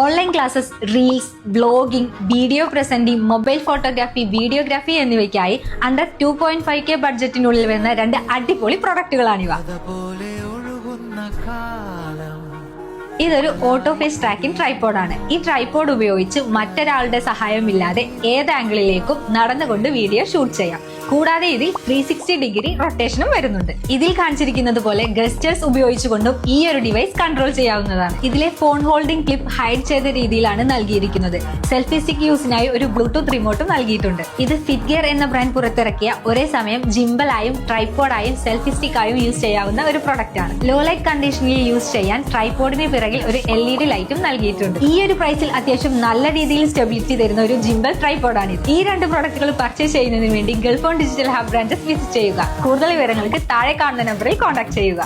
Online classes, reels, blogging, video presenting, mobile photography, videography എന്നിവയ്ക്കായി under 2.5K ബഡ്ജറ്റിനുള്ളിൽ വരുന്ന 2 അടിപൊളി പ്രൊഡക്റ്റുകളാണിവ. ഇതൊരു ഓട്ടോ ഫേസ് ട്രാക്കിംഗ് ട്രൈപോഡാണ്. ഈ ട്രൈപോഡ് ഉപയോഗിച്ച് മറ്റൊരാളുടെ സഹായമില്ലാതെ ഏത് ആംഗിളിലേക്കും നടന്നുകൊണ്ട് വീഡിയോ ഷൂട്ട് ചെയ്യാം. കൂടാതെ ഇതിൽ 360 ഡിഗ്രി റൊട്ടേഷനും വരുന്നുണ്ട്. ഇതിൽ കാണിച്ചിരിക്കുന്നത് പോലെ ഗസ്റ്റേഴ്സ് ഉപയോഗിച്ചുകൊണ്ടും ഈ ഒരു ഡിവൈസ് കൺട്രോൾ ചെയ്യാവുന്നതാണ്. ഇതിലെ ഫോൺ ഹോൾഡിംഗ് ക്ലിപ്പ് ഹൈഡ് ചെയ്ത രീതിയിലാണ് നൽകിയിരിക്കുന്നത്. സെൽഫി സ്റ്റിക്ക് യൂസിനായി ഒരു ബ്ലൂടൂത്ത് റിമോട്ടും നൽകിയിട്ടുണ്ട്. ഇത് ഫിറ്റ്ഗിയർ എന്ന ബ്രാൻഡ് പുറത്തിറക്കിയ ഒരേ സമയം ജിംബലായും ട്രൈപോഡായും സെൽഫി സ്റ്റിക്കായും യൂസ് ചെയ്യാവുന്ന ഒരു പ്രൊഡക്റ്റ് ആണ്. ലോ ലൈറ്റ് കണ്ടീഷനിൽ യൂസ് ചെയ്യാൻ ട്രൈപോഡിന് പിറകിൽ ഒരു LED ലൈറ്റും നൽകിയിട്ടുണ്ട്. ഈ ഒരു പ്രൈസിൽ അത്യാവശ്യം നല്ല രീതിയിൽ സ്റ്റെബിലിറ്റി തരുന്ന ഒരു ജിംബൽ ട്രൈപോഡാണ് ഇത്. ഈ 2 പ്രൊഡക്റ്റുകൾ പർച്ചേസ് ചെയ്യുന്നതിന് വേണ്ടി Gulf on digital hub branches visit ചെയ്യുക. കൂടുതൽ വിവരങ്ങൾക്ക് താഴെ കാണുന്ന നമ്പറിൽ കോൺടാക്ട് ചെയ്യുക.